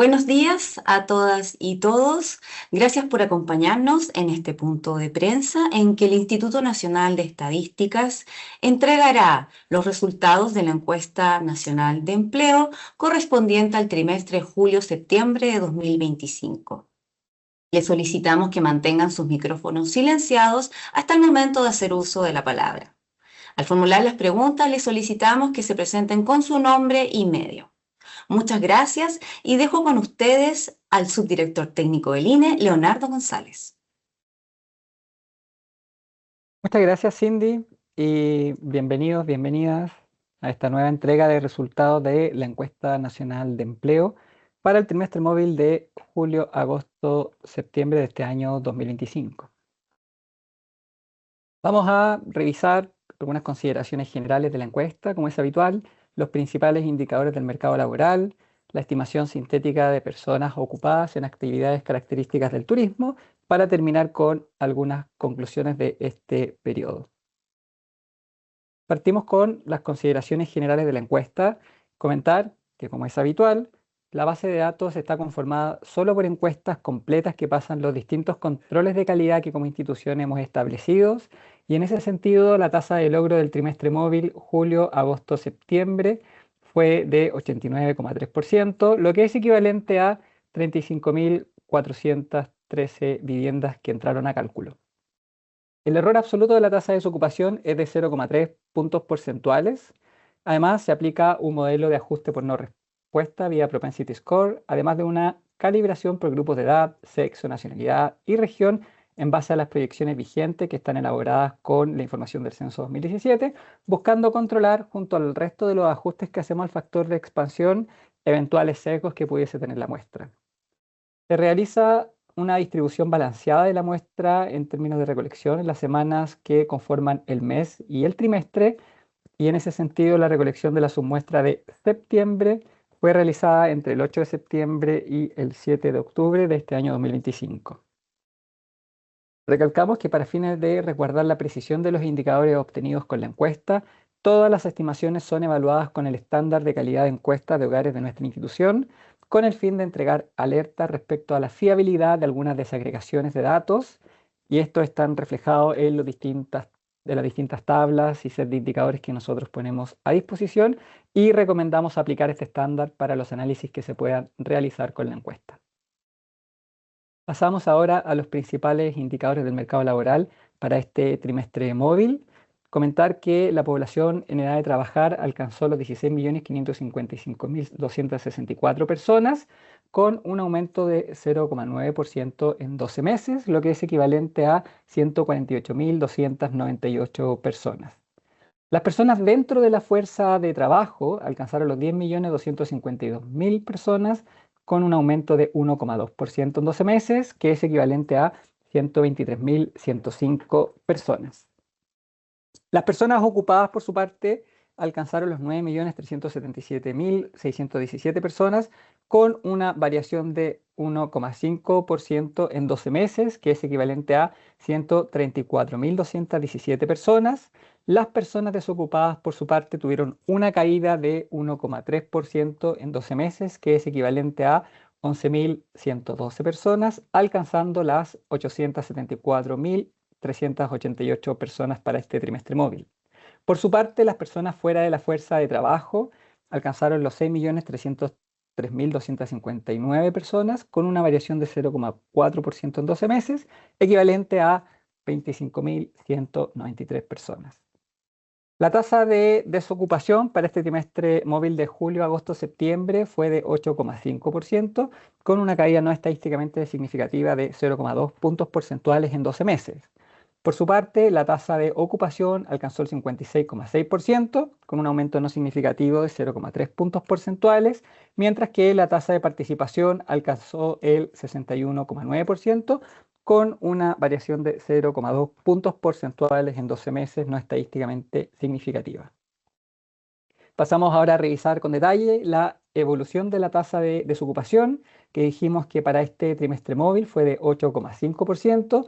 Buenos días a todas y todos. Gracias por acompañarnos en este punto de prensa en que el Instituto Nacional de Estadísticas entregará los resultados de la encuesta nacional de empleo correspondiente al trimestre julio-septiembre de 2025. Les solicitamos que mantengan sus micrófonos silenciados hasta el momento de hacer uso de la palabra. Al formular las preguntas, les solicitamos que se presenten con su nombre y medio. Muchas gracias y dejo con ustedes al subdirector técnico del INE, Leonardo González. Muchas gracias, Cindy, y bienvenidos, bienvenidas a esta nueva entrega de resultados de la encuesta nacional de empleo para el trimestre móvil de julio, agosto, septiembre de este año 2025. Vamos a revisar algunas consideraciones generales de la encuesta, como es habitual, los principales indicadores del mercado laboral, la estimación sintética de personas ocupadas en actividades características del turismo, para terminar con algunas conclusiones de este periodo. Partimos con las consideraciones generales de la encuesta. Comentar que, como es habitual, la base de datos está conformada solo por encuestas completas que pasan los distintos controles de calidad que como institución hemos establecido, y en ese sentido la tasa de logro del trimestre móvil julio, agosto, septiembre fue de 89,3%, lo que es equivalente a 35.413 viviendas que entraron a cálculo. El error absoluto de la tasa de desocupación es de 0,3 puntos porcentuales. Además, se aplica un modelo de ajuste por no respuesta vía Propensity Score, además de una calibración por grupos de edad, sexo, nacionalidad y región en base a las proyecciones vigentes que están elaboradas con la información del censo 2017, buscando controlar, junto al resto de los ajustes que hacemos al factor de expansión, eventuales sesgos que pudiese tener la muestra. Se realiza una distribución balanceada de la muestra en términos de recolección en las semanas que conforman el mes y el trimestre, y en ese sentido la recolección de la submuestra de septiembre fue realizada entre el 8 de septiembre y el 7 de octubre de este año 2025. Recalcamos que para fines de resguardar la precisión de los indicadores obtenidos con la encuesta, todas las estimaciones son evaluadas con el estándar de calidad de encuesta de hogares de nuestra institución, con el fin de entregar alertas respecto a la fiabilidad de algunas desagregaciones de datos, y esto están reflejados en las distintas tablas y set de indicadores que nosotros ponemos a disposición, y recomendamos aplicar este estándar para los análisis que se puedan realizar con la encuesta. Pasamos ahora a los principales indicadores del mercado laboral para este trimestre móvil. Comentar que la población en edad de trabajar alcanzó los 16.555.264 personas, con un aumento de 0,9% en 12 meses, lo que es equivalente a 148.298 personas. Las personas dentro de la fuerza de trabajo alcanzaron los 10.252.000 personas, con un aumento de 1,2% en 12 meses, que es equivalente a 123.105 personas. Las personas ocupadas, por su parte, alcanzaron los 9.377.617 personas, con una variación de 1,5% en 12 meses, que es equivalente a 134.217 personas. Las personas desocupadas, por su parte, tuvieron una caída de 1,3% en 12 meses, que es equivalente a 11.112 personas, alcanzando las 874.388 personas para este trimestre móvil. Por su parte, las personas fuera de la fuerza de trabajo alcanzaron los 6.303.259 personas, con una variación de 0,4% en 12 meses, equivalente a 25.193 personas. La tasa de desocupación para este trimestre móvil de julio, agosto, septiembre fue de 8,5%, con una caída no estadísticamente significativa de 0,2 puntos porcentuales en 12 meses. Por su parte, la tasa de ocupación alcanzó el 56,6%, con un aumento no significativo de 0,3 puntos porcentuales, mientras que la tasa de participación alcanzó el 61,9%, con una variación de 0,2 puntos porcentuales en 12 meses no estadísticamente significativa. Pasamos ahora a revisar con detalle la evolución de la tasa de desocupación, que dijimos que para este trimestre móvil fue de 8,5%,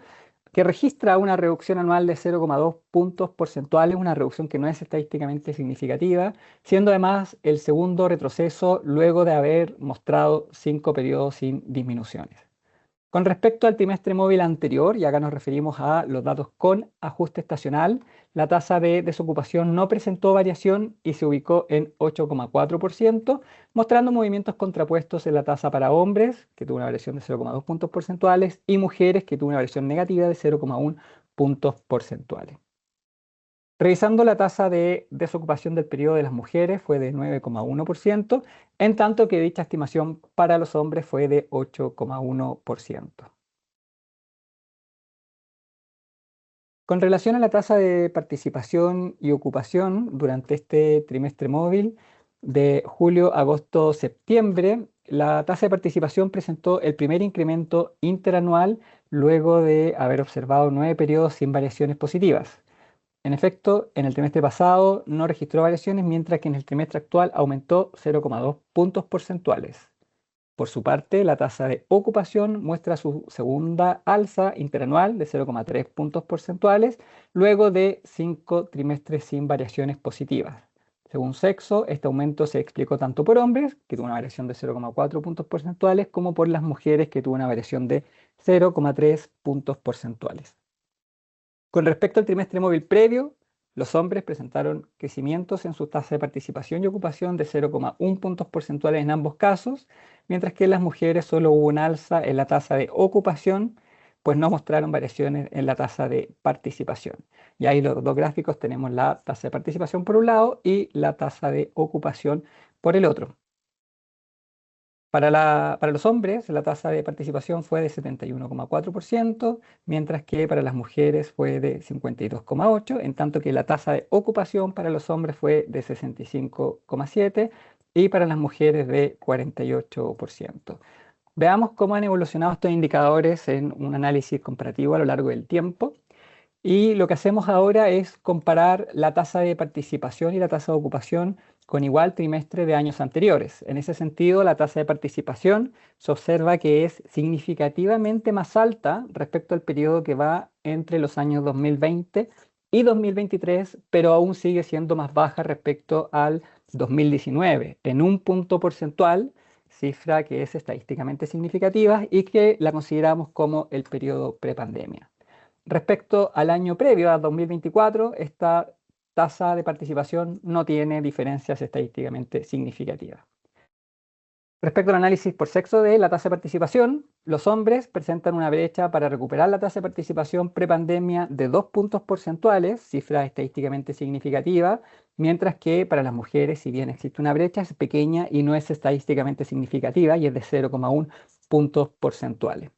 que registra una reducción anual de 0,2 puntos porcentuales, una reducción que no es estadísticamente significativa, siendo además el segundo retroceso luego de haber mostrado 5 periodos sin disminuciones. Con respecto al trimestre móvil anterior, y acá nos referimos a los datos con ajuste estacional, la tasa de desocupación no presentó variación y se ubicó en 8,4%, mostrando movimientos contrapuestos en la tasa para hombres, que tuvo una variación de 0,2 puntos porcentuales, y mujeres, que tuvo una variación negativa de 0,1 puntos porcentuales. Revisando la tasa de desocupación del periodo de las mujeres fue de 9,1%, en tanto que dicha estimación para los hombres fue de 8,1%. Con relación a la tasa de participación y ocupación durante este trimestre móvil de julio, agosto, septiembre, la tasa de participación presentó el primer incremento interanual luego de haber observado 9 periodos sin variaciones positivas. En efecto, en el trimestre pasado no registró variaciones, mientras que en el trimestre actual aumentó 0,2 puntos porcentuales. Por su parte, la tasa de ocupación muestra su segunda alza interanual de 0,3 puntos porcentuales, luego de 5 trimestres sin variaciones positivas. Según sexo, este aumento se explicó tanto por hombres, que tuvo una variación de 0,4 puntos porcentuales, como por las mujeres, que tuvo una variación de 0,3 puntos porcentuales. Con respecto al trimestre móvil previo, los hombres presentaron crecimientos en su tasa de participación y ocupación de 0,1 puntos porcentuales en ambos casos, mientras que en las mujeres solo hubo un alza en la tasa de ocupación, pues no mostraron variaciones en la tasa de participación. Y ahí los dos gráficos tenemos la tasa de participación por un lado y la tasa de ocupación por el otro. Para los hombres, la tasa de participación fue de 71,4%, mientras que para las mujeres fue de 52,8%, en tanto que la tasa de ocupación para los hombres fue de 65,7% y para las mujeres de 48%. Veamos cómo han evolucionado estos indicadores en un análisis comparativo a lo largo del tiempo. Y lo que hacemos ahora es comparar la tasa de participación y la tasa de ocupación con igual trimestre de años anteriores. En ese sentido, la tasa de participación se observa que es significativamente más alta respecto al periodo que va entre los años 2020 y 2023, pero aún sigue siendo más baja respecto al 2019, en un punto porcentual, cifra que es estadísticamente significativa y que la consideramos como el periodo prepandemia. Respecto al año previo, a 2024, esta tasa de participación no tiene diferencias estadísticamente significativas. Respecto al análisis por sexo de la tasa de participación, los hombres presentan una brecha para recuperar la tasa de participación prepandemia de 2 puntos porcentuales, cifra estadísticamente significativa, mientras que para las mujeres, si bien existe una brecha, es pequeña y no es estadísticamente significativa y es de 0,1 puntos porcentuales.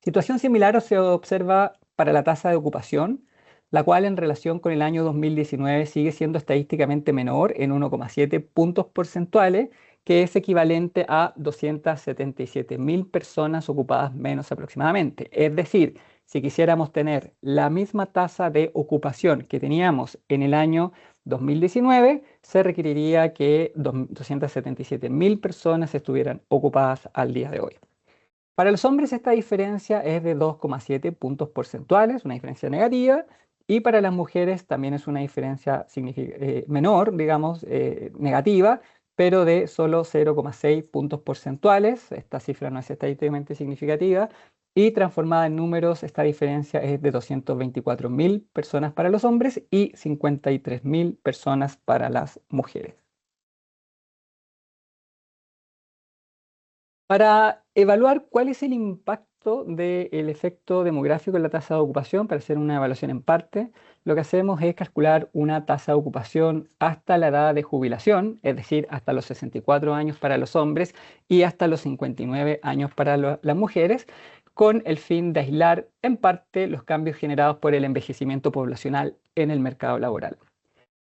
Situación similar se observa para la tasa de ocupación, la cual en relación con el año 2019 sigue siendo estadísticamente menor en 1,7 puntos porcentuales, que es equivalente a 277.000 personas ocupadas menos aproximadamente. Es decir, si quisiéramos tener la misma tasa de ocupación que teníamos en el año 2019, se requeriría que 277.000 personas estuvieran ocupadas al día de hoy. Para los hombres esta diferencia es de 2,7 puntos porcentuales, una diferencia negativa, y para las mujeres también es una diferencia menor, digamos, negativa, pero de solo 0,6 puntos porcentuales. Esta cifra no es estadísticamente significativa, y transformada en números, esta diferencia es de 224.000 personas para los hombres y 53.000 personas para las mujeres. Para evaluar cuál es el impacto del efecto demográfico en la tasa de ocupación, para hacer una evaluación en parte, lo que hacemos es calcular una tasa de ocupación hasta la edad de jubilación, es decir, hasta los 64 años para los hombres y hasta los 59 años para las mujeres, con el fin de aislar en parte los cambios generados por el envejecimiento poblacional en el mercado laboral.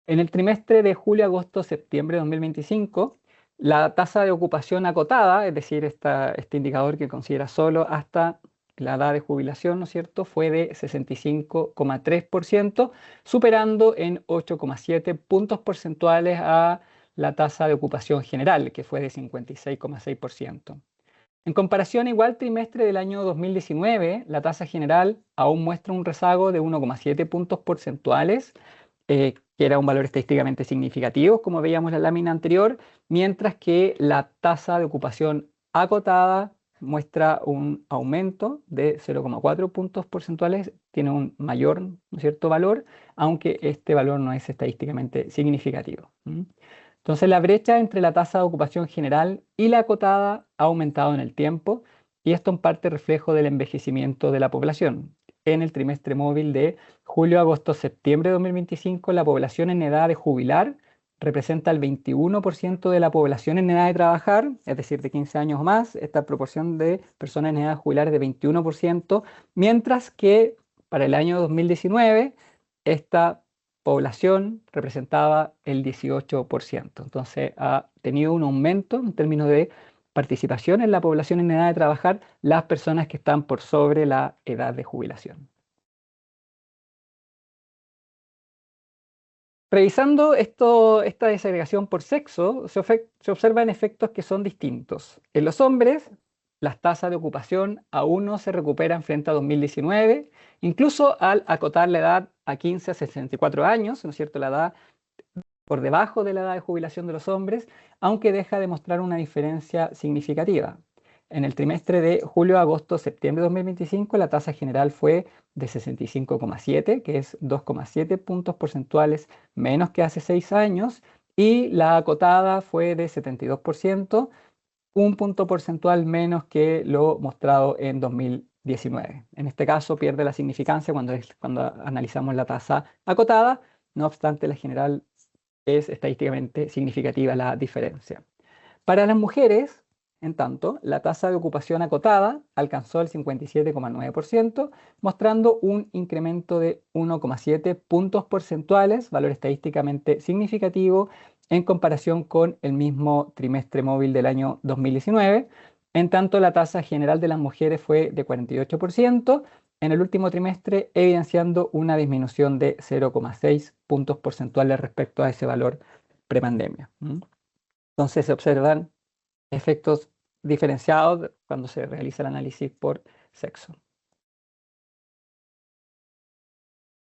En el trimestre de julio, agosto, septiembre de 2025, la tasa de ocupación acotada, es decir, este indicador que considera solo hasta la edad de jubilación, ¿no es cierto?, fue de 65,3%, superando en 8,7 puntos porcentuales a la tasa de ocupación general, que fue de 56,6%. En comparación a igual trimestre del año 2019, la tasa general aún muestra un rezago de 1,7 puntos porcentuales, que era un valor estadísticamente significativo, como veíamos en la lámina anterior, mientras que la tasa de ocupación acotada muestra un aumento de 0,4 puntos porcentuales, tiene un mayor, ¿no es cierto?, valor, aunque este valor no es estadísticamente significativo. Entonces, la brecha entre la tasa de ocupación general y la acotada ha aumentado en el tiempo, y esto en parte reflejo del envejecimiento de la población. En el trimestre móvil de julio, agosto, septiembre de 2025, la población en edad de jubilar representa el 21% de la población en edad de trabajar, es decir, de 15 años o más. Esta proporción de personas en edad de jubilar es de 21%, mientras que para el año 2019 esta población representaba el 18%. Entonces ha tenido un aumento en términos de participación en la población en edad de trabajar, las personas que están por sobre la edad de jubilación. Revisando esta desagregación por sexo, se observan efectos que son distintos. En los hombres, las tasas de ocupación aún no se recuperan frente a 2019, incluso al acotar la edad a 15 a 64 años, ¿no es cierto?, la edad por debajo de la edad de jubilación de los hombres, aunque deja de mostrar una diferencia significativa. En el trimestre de julio, agosto, septiembre de 2025, la tasa general fue de 65,7, que es 2,7 puntos porcentuales menos que hace 6 años, y la acotada fue de 72%, un punto porcentual menos que lo mostrado en 2019. En este caso pierde la significancia cuando analizamos la tasa acotada, no obstante la general es estadísticamente significativa la diferencia. Para las mujeres, en tanto, la tasa de ocupación acotada alcanzó el 57,9%, mostrando un incremento de 1,7 puntos porcentuales, valor estadísticamente significativo en comparación con el mismo trimestre móvil del año 2019. En tanto, la tasa general de las mujeres fue de 48% en el último trimestre, evidenciando una disminución de 0,6 puntos porcentuales respecto a ese valor prepandemia. Entonces se observan efectos diferenciados cuando se realiza el análisis por sexo.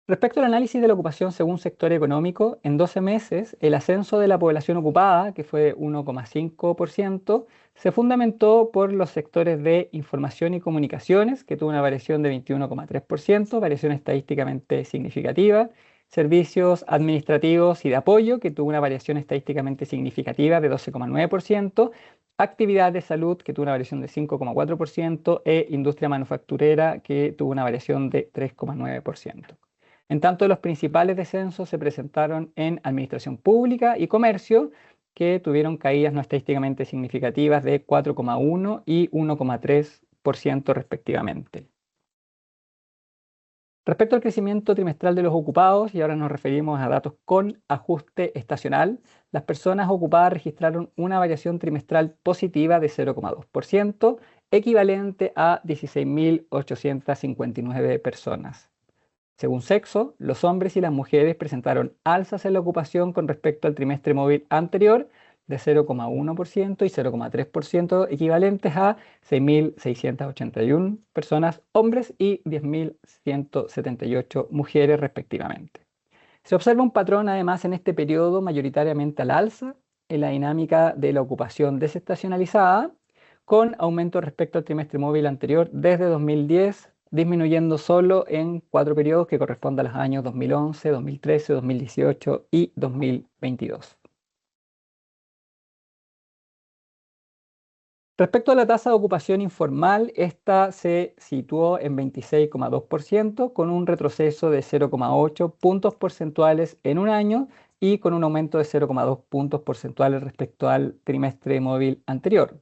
Respecto al análisis de la ocupación según sector económico, en 12 meses el ascenso de la población ocupada, que fue 1,5%, se fundamentó por los sectores de información y comunicaciones, que tuvo una variación de 21,3%, variación estadísticamente significativa, servicios administrativos y de apoyo, que tuvo una variación estadísticamente significativa de 12,9%, actividad de salud, que tuvo una variación de 5,4%, e industria manufacturera, que tuvo una variación de 3,9%. En tanto, los principales descensos se presentaron en administración pública y comercio, que tuvieron caídas no estadísticamente significativas de 4,1 y 1,3% respectivamente. Respecto al crecimiento trimestral de los ocupados, y ahora nos referimos a datos con ajuste estacional, las personas ocupadas registraron una variación trimestral positiva de 0,2%, equivalente a 16.859 personas. Según sexo, los hombres y las mujeres presentaron alzas en la ocupación con respecto al trimestre móvil anterior de 0,1% y 0,3%, equivalentes a 6.681 personas hombres y 10.178 mujeres respectivamente. Se observa un patrón además en este periodo mayoritariamente al alza en la dinámica de la ocupación desestacionalizada, con aumento respecto al trimestre móvil anterior desde 2010, disminuyendo solo en 4 periodos que corresponden a los años 2011, 2013, 2018 y 2022. Respecto a la tasa de ocupación informal, esta se situó en 26,2%, con un retroceso de 0,8 puntos porcentuales en un año y con un aumento de 0,2 puntos porcentuales respecto al trimestre móvil anterior.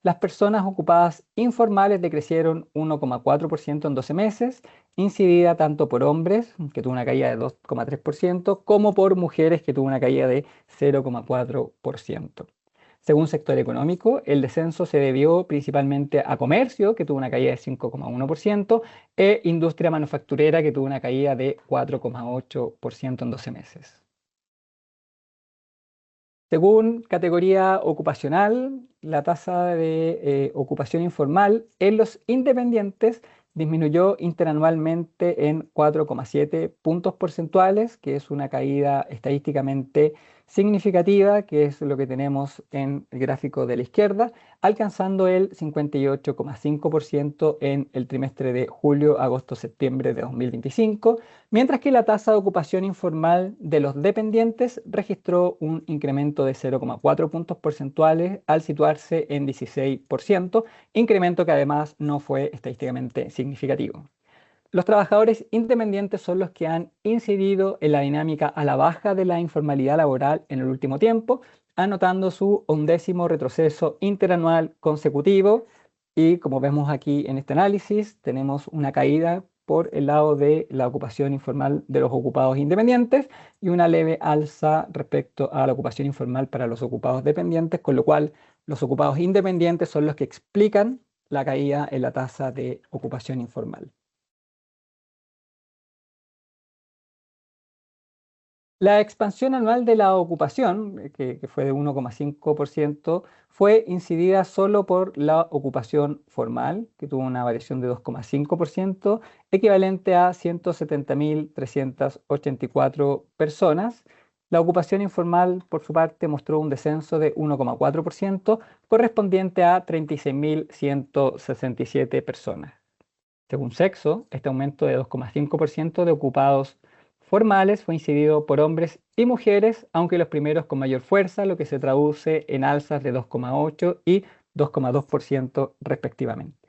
Las personas ocupadas informales decrecieron 1,4% en 12 meses, incidida tanto por hombres, que tuvo una caída de 2,3%, como por mujeres, que tuvo una caída de 0,4%. Según sector económico, el descenso se debió principalmente a comercio, que tuvo una caída de 5,1%, e industria manufacturera, que tuvo una caída de 4,8% en 12 meses. Según categoría ocupacional, la tasa de ocupación informal en los independientes disminuyó interanualmente en 4,7 puntos porcentuales, que es una caída estadísticamente significativa, que es lo que tenemos en el gráfico de la izquierda, alcanzando el 58,5% en el trimestre de julio, agosto, septiembre de 2025, mientras que la tasa de ocupación informal de los dependientes registró un incremento de 0,4 puntos porcentuales al situarse en 16%, incremento que además no fue estadísticamente significativo. Los trabajadores independientes son los que han incidido en la dinámica a la baja de la informalidad laboral en el último tiempo, anotando su 11º retroceso interanual consecutivo. Y como vemos aquí en este análisis, tenemos una caída por el lado de la ocupación informal de los ocupados independientes y una leve alza respecto a la ocupación informal para los ocupados dependientes, con lo cual los ocupados independientes son los que explican la caída en la tasa de ocupación informal. La expansión anual de la ocupación, que fue de 1,5%, fue incidida solo por la ocupación formal, que tuvo una variación de 2,5%, equivalente a 170.384 personas. La ocupación informal, por su parte, mostró un descenso de 1,4%, correspondiente a 36.167 personas. Según sexo, este aumento de 2,5% de ocupados formales fue incidido por hombres y mujeres, aunque los primeros con mayor fuerza, lo que se traduce en alzas de 2,8 y 2,2% respectivamente.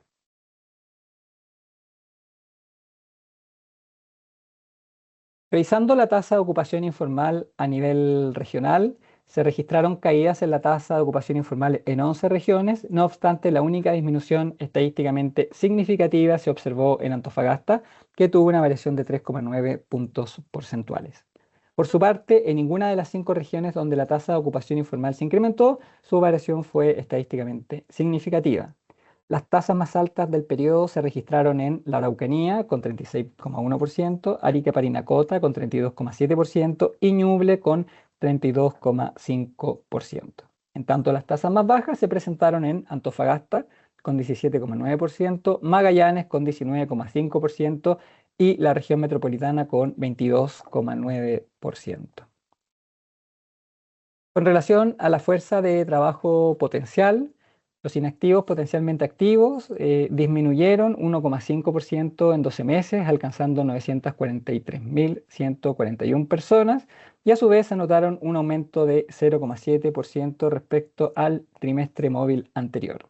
Revisando la tasa de ocupación informal a nivel regional, se registraron caídas en la tasa de ocupación informal en 11 regiones, no obstante la única disminución estadísticamente significativa se observó en Antofagasta, que tuvo una variación de 3,9 puntos porcentuales. Por su parte, en ninguna de las 5 regiones donde la tasa de ocupación informal se incrementó, su variación fue estadísticamente significativa. Las tasas más altas del periodo se registraron en la Araucanía con 36,1%, Arica Parinacota con 32,7% y Ñuble con 32,5%. En tanto, las tasas más bajas se presentaron en Antofagasta con 17,9%, Magallanes con 19,5% y la región metropolitana con 22,9%. Con relación a la fuerza de trabajo potencial, los inactivos potencialmente activos disminuyeron 1,5% en 12 meses, alcanzando 943.141 personas, y a su vez anotaron un aumento de 0,7% respecto al trimestre móvil anterior.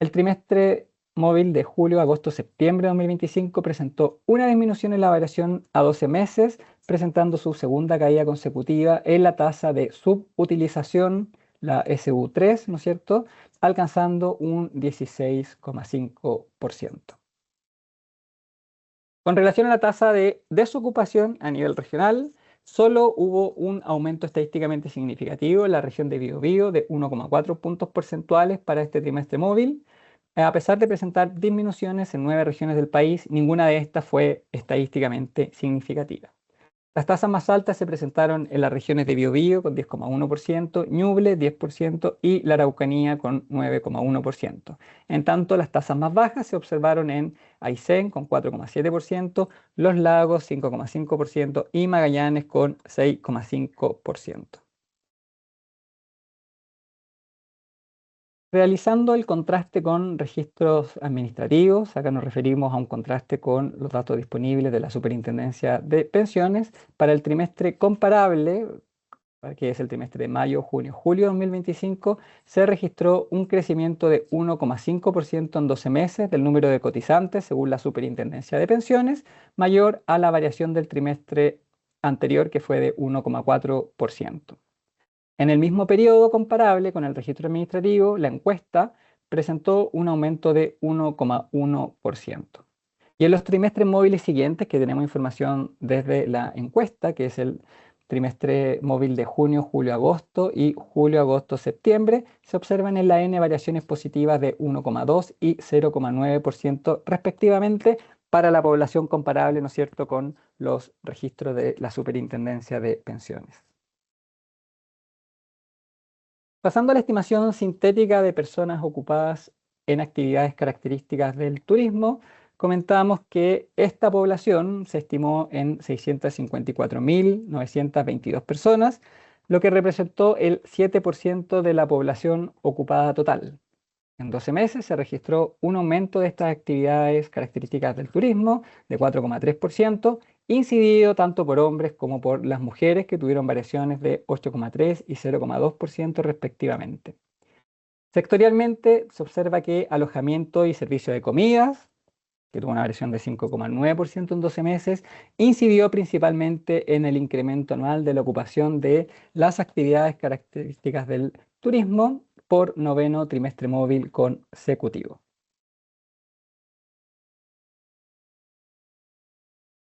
El trimestre móvil de julio, agosto, septiembre de 2025 presentó una disminución en la variación a 12 meses, presentando su segunda caída consecutiva en la tasa de subutilización, la SU3, ¿no es cierto?, alcanzando un 16,5%. Con relación a la tasa de desocupación a nivel regional, solo hubo un aumento estadísticamente significativo en la región de Biobío de 1,4 puntos porcentuales para este trimestre móvil. A pesar de presentar disminuciones en 9 regiones del país, ninguna de estas fue estadísticamente significativa. Las tasas más altas se presentaron en las regiones de Biobío con 10,1%, Ñuble 10% y la Araucanía con 9,1%. En tanto, las tasas más bajas se observaron en Aysén con 4,7%, Los Lagos 5,5% y Magallanes con 6,5%. Realizando el contraste con registros administrativos, acá nos referimos a un contraste con los datos disponibles de la Superintendencia de Pensiones para el trimestre comparable, que es el trimestre de mayo, junio, julio de 2025, se registró un crecimiento de 1,5% en 12 meses del número de cotizantes según la Superintendencia de Pensiones, mayor a la variación del trimestre anterior que fue de 1,4%. En el mismo periodo comparable con el registro administrativo, la encuesta presentó un aumento de 1,1%. Y en los trimestres móviles siguientes, que tenemos información desde la encuesta, que es el trimestre móvil de junio, julio, agosto y julio, agosto, septiembre, se observan en la N variaciones positivas de 1,2 y 0,9% respectivamente para la población comparable, ¿no es cierto?, con los registros de la Superintendencia de Pensiones. Pasando a la estimación sintética de personas ocupadas en actividades características del turismo, comentamos que esta población se estimó en 654.922 personas, lo que representó el 7% de la población ocupada total. En 12 meses se registró un aumento de estas actividades características del turismo de 4,3%, incidido tanto por hombres como por las mujeres, que tuvieron variaciones de 8,3 y 0,2% respectivamente. Sectorialmente se observa que alojamiento y servicio de comidas, que tuvo una variación de 5,9% en 12 meses, incidió principalmente en el incremento anual de la ocupación de las actividades características del turismo por noveno trimestre móvil consecutivo.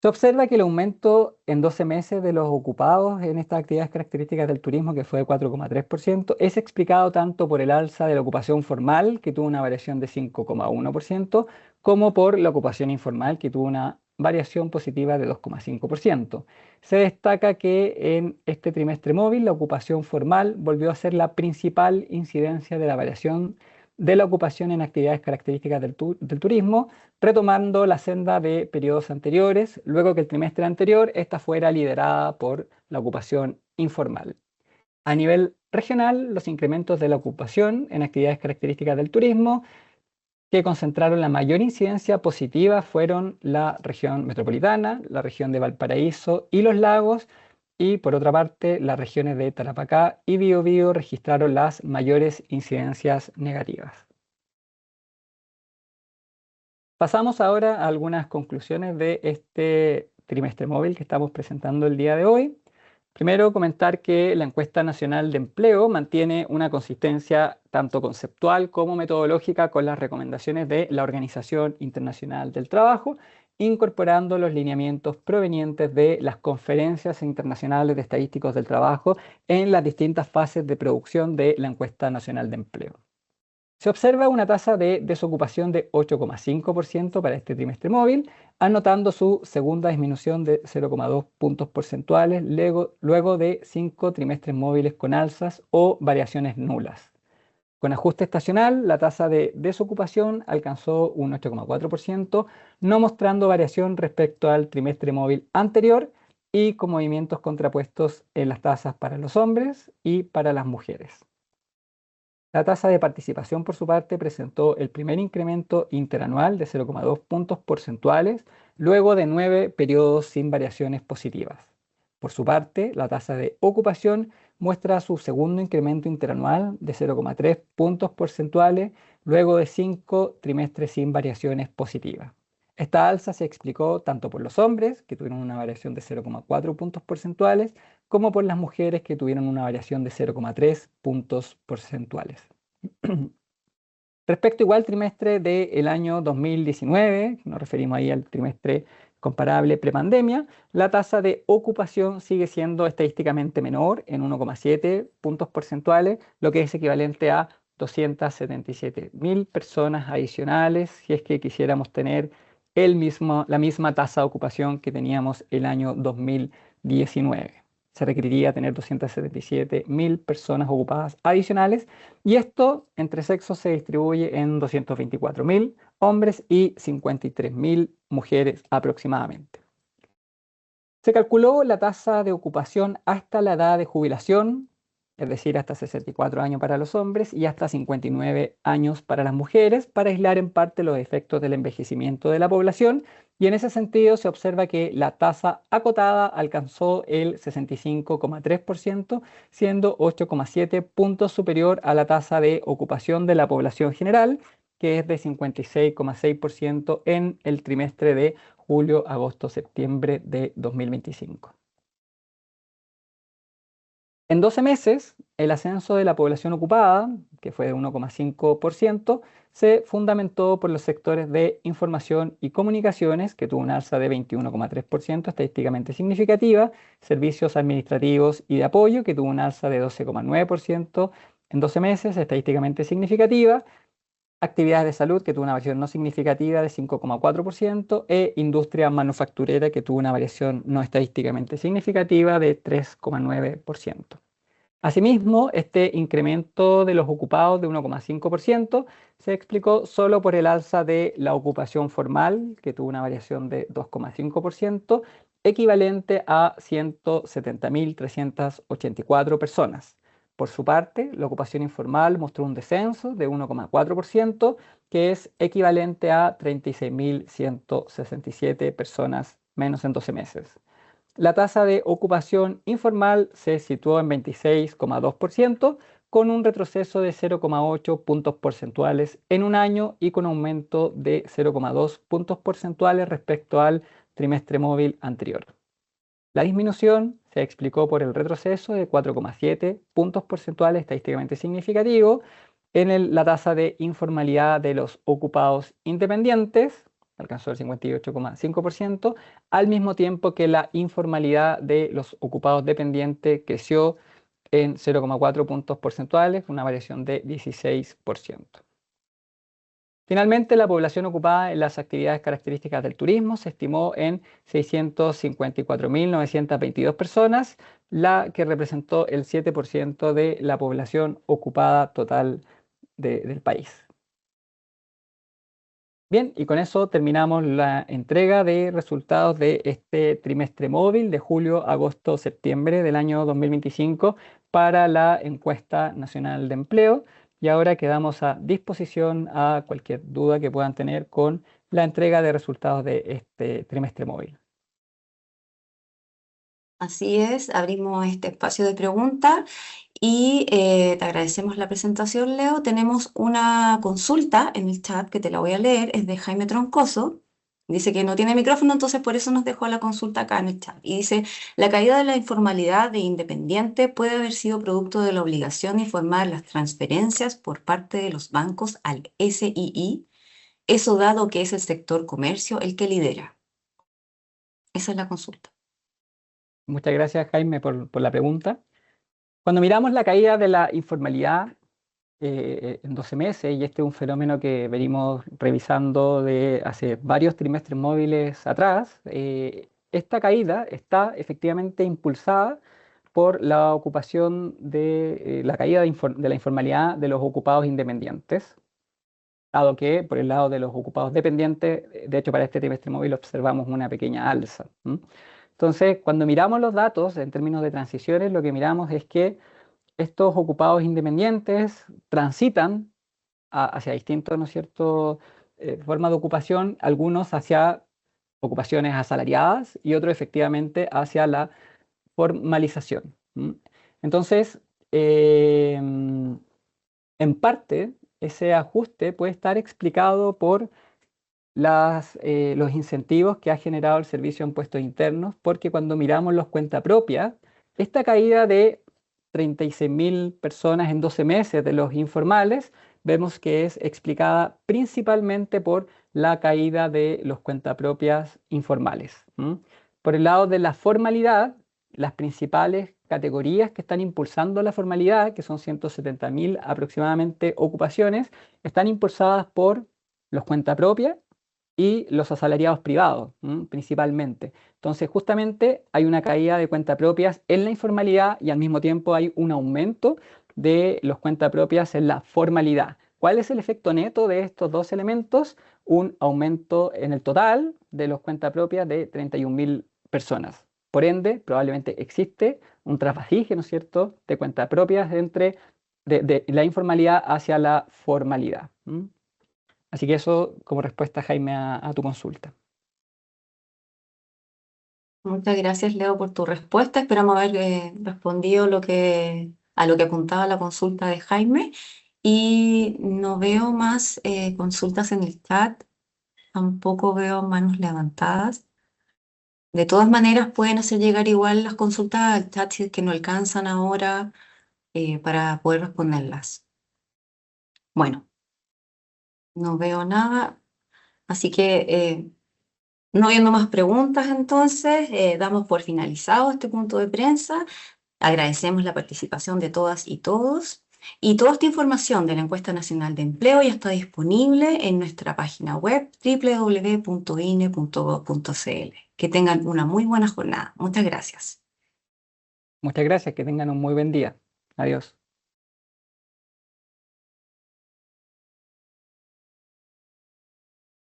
Se observa que el aumento en 12 meses de los ocupados en estas actividades características del turismo, que fue de 4,3%, es explicado tanto por el alza de la ocupación formal, que tuvo una variación de 5,1%, como por la ocupación informal, que tuvo una variación positiva de 2,5%. Se destaca que en este trimestre móvil la ocupación formal volvió a ser la principal incidencia de la variación de la ocupación en actividades características del turismo, retomando la senda de periodos anteriores, luego que el trimestre anterior esta fuera liderada por la ocupación informal. A nivel regional, los incrementos de la ocupación en actividades características del turismo que concentraron la mayor incidencia positiva fueron la región metropolitana, la región de Valparaíso y los lagos, y por otra parte las regiones de Tarapacá y Biobío registraron las mayores incidencias negativas. Pasamos ahora a algunas conclusiones de este trimestre móvil que estamos presentando el día de hoy. Primero, comentar que la encuesta nacional de empleo mantiene una consistencia tanto conceptual como metodológica con las recomendaciones de la Organización Internacional del Trabajo, incorporando los lineamientos provenientes de las conferencias internacionales de estadísticos del trabajo en las distintas fases de producción de la encuesta nacional de empleo. Se observa una tasa de desocupación de 8,5% para este trimestre móvil, anotando su segunda disminución de 0,2 puntos porcentuales luego de 5 trimestres móviles con alzas o variaciones nulas. Con ajuste estacional, la tasa de desocupación alcanzó un 8,4%, no mostrando variación respecto al trimestre móvil anterior y con movimientos contrapuestos en las tasas para los hombres y para las mujeres. La tasa de participación, por su parte, presentó el primer incremento interanual de 0,2 puntos porcentuales, luego de 9 periodos sin variaciones positivas. Por su parte, la tasa de ocupación muestra su segundo incremento interanual de 0,3 puntos porcentuales, luego de 5 trimestres sin variaciones positivas. Esta alza se explicó tanto por los hombres, que tuvieron una variación de 0,4 puntos porcentuales, como por las mujeres, que tuvieron una variación de 0,3 puntos porcentuales. Respecto igual trimestre del año 2019, nos referimos ahí al trimestre comparable prepandemia, la tasa de ocupación sigue siendo estadísticamente menor en 1,7 puntos porcentuales, lo que es equivalente a 277.000 personas adicionales, si es que quisiéramos tener la misma tasa de ocupación que teníamos el año 2019. Se requeriría tener 277.000 personas ocupadas adicionales, y esto entre sexos se distribuye en 224.000 hombres y 53.000 mujeres aproximadamente. Se calculó la tasa de ocupación hasta la edad de jubilación, es decir, hasta 64 años para los hombres y hasta 59 años para las mujeres, para aislar en parte los efectos del envejecimiento de la población, y en ese sentido se observa que la tasa acotada alcanzó el 65,3%, siendo 8,7 puntos superior a la tasa de ocupación de la población general, que es de 56,6% en el trimestre de julio, agosto, septiembre de 2025. En 12 meses, el ascenso de la población ocupada, que fue de 1,5%, se fundamentó por los sectores de información y comunicaciones, que tuvo una alza de 21,3%, estadísticamente significativa, servicios administrativos y de apoyo, que tuvo una alza de 12,9% en 12 meses, estadísticamente significativa, actividades de salud, que tuvo una variación no significativa de 5,4%, e industria manufacturera, que tuvo una variación no estadísticamente significativa de 3,9%. Asimismo, este incremento de los ocupados de 1,5% se explicó solo por el alza de la ocupación formal, que tuvo una variación de 2,5%, equivalente a 170.384 personas. Por su parte, la ocupación informal mostró un descenso de 1,4%, que es equivalente a 36.167 personas menos en 12 meses. La tasa de ocupación informal se situó en 26,2%, con un retroceso de 0,8 puntos porcentuales en un año y con aumento de 0,2 puntos porcentuales respecto al trimestre móvil anterior. La disminución se explicó por el retroceso de 4,7 puntos porcentuales estadísticamente significativo en la tasa de informalidad de los ocupados independientes, alcanzó el 58,5%, al mismo tiempo que la informalidad de los ocupados dependientes creció en 0,4 puntos porcentuales, una variación de 16%. Finalmente, la población ocupada en las actividades características del turismo se estimó en 654.922 personas, la que representó el 7% de la población ocupada total del país. Bien, y con eso terminamos la entrega de resultados de este trimestre móvil de julio, agosto, septiembre del año 2025 para la encuesta nacional de empleo. Y ahora quedamos a disposición a cualquier duda que puedan tener con la entrega de resultados de este trimestre móvil. Así es, abrimos este espacio de preguntas y te agradecemos la presentación, Leo. Tenemos una consulta en el chat que te la voy a leer, es de Jaime Troncoso. Dice que no tiene micrófono, entonces por eso nos dejó la consulta acá en el chat. Y dice, la caída de la informalidad de Independiente puede haber sido producto de la obligación de informar las transferencias por parte de los bancos al SII, eso dado que es el sector comercio el que lidera. Esa es la consulta. Muchas gracias, Jaime, por la pregunta. Cuando miramos la caída de la informalidad en 12 meses, y este es un fenómeno que venimos revisando de hace varios trimestres móviles atrás, esta caída está efectivamente impulsada por la ocupación de la caída de la informalidad de los ocupados independientes, dado que por el lado de los ocupados dependientes, de hecho para este trimestre móvil observamos una pequeña alza. Entonces, cuando miramos los datos en términos de transiciones, lo que miramos es que estos ocupados independientes transitan hacia distintos, ¿no es cierto?, formas de ocupación, algunos hacia ocupaciones asalariadas y otros efectivamente hacia la formalización. Entonces, en parte, ese ajuste puede estar explicado por los incentivos que ha generado el Servicio de Impuestos Internos, porque cuando miramos los cuentapropias, esta caída de 36.000 personas en 12 meses de los informales, vemos que es explicada principalmente por la caída de los cuentapropias informales. Por el lado de la formalidad, las principales categorías que están impulsando la formalidad, que son 170.000 aproximadamente ocupaciones, están impulsadas por los cuentapropias y los asalariados privados, principalmente. Entonces, justamente hay una caída de cuentapropias en la informalidad y al mismo tiempo hay un aumento de los cuentapropias en la formalidad. ¿Cuál es el efecto neto de estos dos elementos? Un aumento en el total de los cuentapropias de 31.000 personas. Por ende, probablemente existe un trasvasije, ¿no es cierto?, de cuentapropias de la informalidad hacia la formalidad. Así que eso como respuesta, Jaime, a tu consulta. Muchas gracias, Leo, por tu respuesta. Esperamos haber respondido a lo que apuntaba la consulta de Jaime. Y no veo más consultas en el chat, tampoco veo manos levantadas. De todas maneras, pueden hacer llegar igual las consultas al chat si es que no alcanzan ahora para poder responderlas. Bueno, no veo nada, así que no viendo más preguntas, entonces damos por finalizado este punto de prensa. Agradecemos la participación de todas y todos. Y toda esta información de la Encuesta Nacional de Empleo ya está disponible en nuestra página web www.ine.gov.cl. Que tengan una muy buena jornada. Muchas gracias. Muchas gracias, que tengan un muy buen día. Adiós.